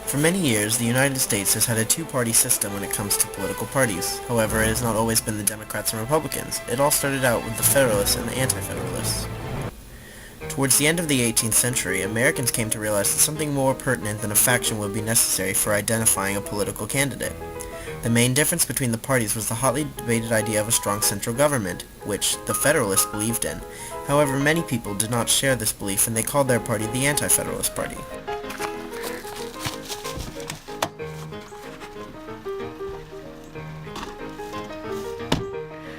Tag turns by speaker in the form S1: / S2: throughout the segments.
S1: For many years, the United States has had a two-party system when it comes to political parties. However, it has not always been the Democrats and Republicans. It all started out with the Federalists and the Anti-Federalists. Towards the end of the 18th century, Americans came to realize that something more pertinent than a faction would be necessary for identifying a political candidate. The main difference between the parties was the hotly debated idea of a strong central government, which the Federalists believed in. However, many people did not share this belief and they called their party the Anti-Federalist Party.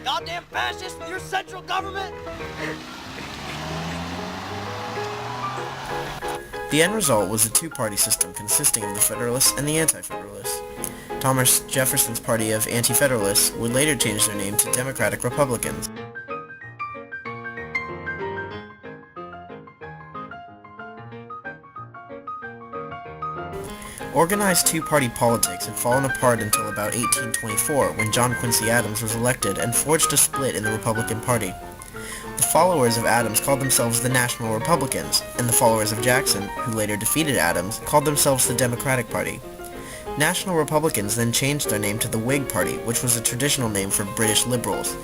S2: Goddamn fascists with your central government!
S1: The end result was a two-party system consisting of the Federalists and the Anti-Federalists. Thomas Jefferson's party of Anti-Federalists would later change their name to Democratic Republicans. Organized two-party politics had fallen apart until about 1824, when John Quincy Adams was elected and forged a split in the Republican Party. The followers of Adams called themselves the National Republicans, and the followers of Jackson, who later defeated Adams, called themselves the Democratic Party. National Republicans then changed their name to the Whig Party, which was a traditional name for British liberals.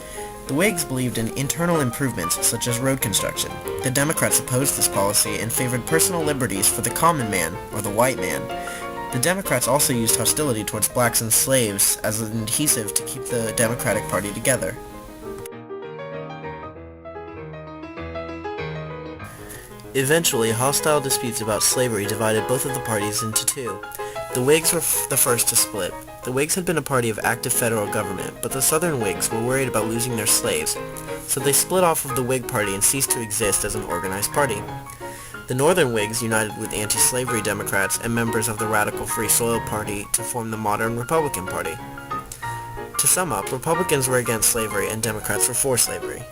S1: The Whigs believed in internal improvements such as road construction. The Democrats opposed this policy and favored personal liberties for the common man, or the white man. The Democrats also used hostility towards blacks and slaves as an adhesive to keep the Democratic Party together. Eventually, hostile disputes about slavery divided both of the parties into two. The Whigs were the first to split. The Whigs had been a party of active federal government, but the Southern Whigs were worried about losing their slaves, so they split off of the Whig Party and ceased to exist as an organized party. The Northern Whigs united with anti-slavery Democrats and members of the Radical Free Soil Party to form the modern Republican Party. To sum up, Republicans were against slavery and Democrats were for slavery.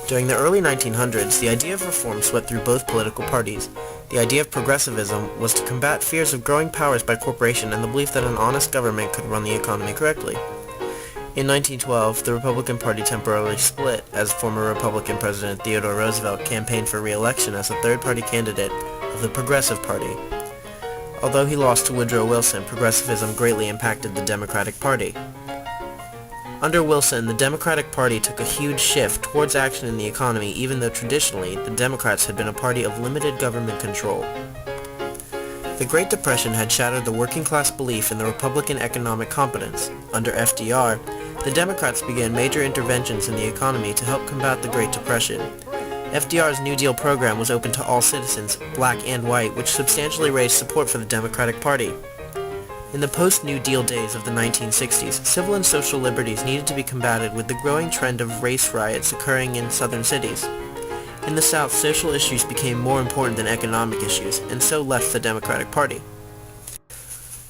S1: During the early 1900s, the idea of reform swept through both political parties. The idea of progressivism was to combat fears of growing powers by corporation and the belief that an honest government could run the economy correctly. In 1912, the Republican Party temporarily split as former Republican President Theodore Roosevelt campaigned for re-election as a third-party candidate of the Progressive Party. Although he lost to Woodrow Wilson, progressivism greatly impacted the Democratic Party. Under Wilson, the Democratic Party took a huge shift towards action in the economy, even though traditionally, the Democrats had been a party of limited government control. The Great Depression had shattered the working-class belief in the Republican economic competence. Under FDR, the Democrats began major interventions in the economy to help combat the Great Depression. FDR's New Deal program was open to all citizens, black and white, which substantially raised support for the Democratic Party. In the post-New Deal days of the 1960s, civil and social liberties needed to be combated with the growing trend of race riots occurring in southern cities. In the South, social issues became more important than economic issues, and so left the Democratic Party.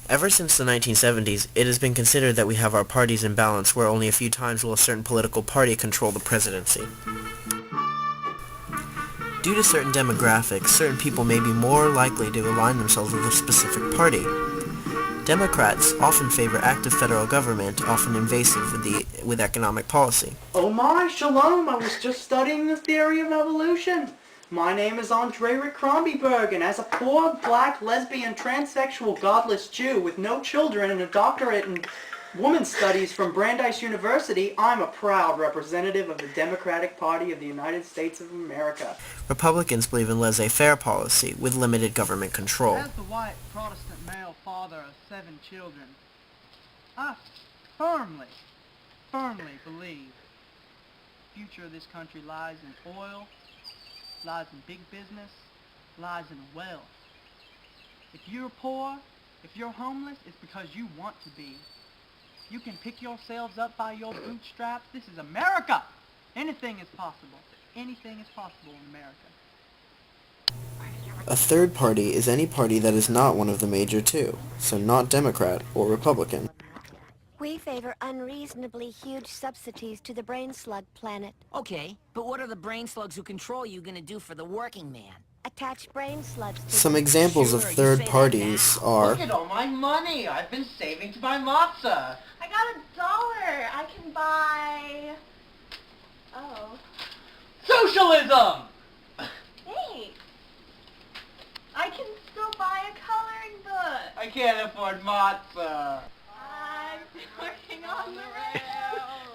S1: Ever since the 1970s, it has been considered that we have our parties in balance where only a few times will a certain political party control the presidency. Due to certain demographics, certain people may be more likely to align themselves with a specific party. Democrats often favor active federal government, often invasive with economic policy.
S3: Oh my, shalom, I was just studying the theory of evolution. My name is Andre Rick Crombie, and as a poor, black, lesbian, transsexual, godless Jew with no children and a doctorate in women's studies from Brandeis University, I'm a proud representative of the Democratic Party of the United States of America.
S1: Republicans believe in laissez-faire policy with limited government control.
S4: As the white Protestant male father of 7 children, I firmly believe the future of this country lies in oil, lies in big business, lies in wealth. If you're poor, if you're homeless, it's because you want to be. You can pick yourselves up by your bootstraps. This is America. Anything is possible. Anything is possible in America.
S1: A third party is any party that is not one of the major two, so not Democrat or Republican.
S5: We favor unreasonably huge subsidies to the brain slug planet.
S6: Okay, but what are the brain slugs who control you gonna do for the working man?
S5: Attach brain slugs to
S1: Some examples of third parties are...
S7: Look at all my money I've been saving to buy matzah.
S8: I got $1. I can buy... Oh.
S7: Socialism!
S8: Hey! I
S7: can't afford matzah.
S8: I'm working on the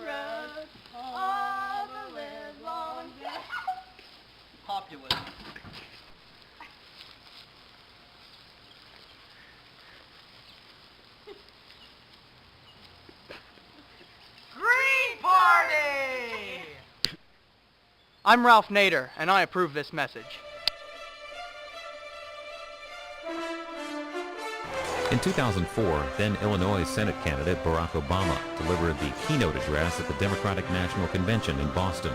S8: railroad all the live long day.
S4: Populism.
S7: Green Party!
S4: I'm Ralph Nader, and I approve this message.
S9: In 2004, then Illinois Senate candidate Barack Obama delivered the keynote address at the Democratic National Convention in Boston.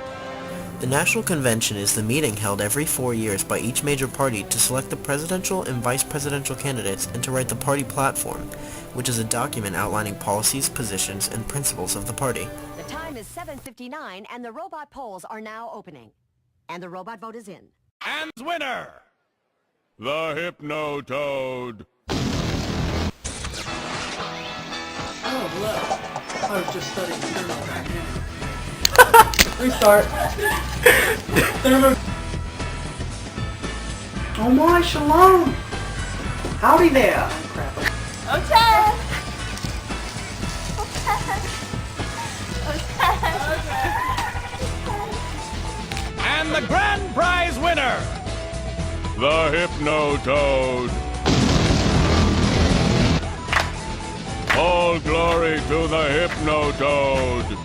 S1: The National Convention is the meeting held every 4 years by each major party to select the presidential and vice presidential candidates and to write the party platform, which is a document outlining policies, positions, and principles of the party.
S10: The time is 7:59 and the robot polls are now opening. And the robot vote is in.
S11: And winner, the Hypno-Toad.
S3: Oh, hello. I was just studying Restart. Oh my, shalom! Howdy there! Crap.
S8: Okay.
S11: And the grand prize winner, the Hypno-Toad. All glory to the Hypno-Toad.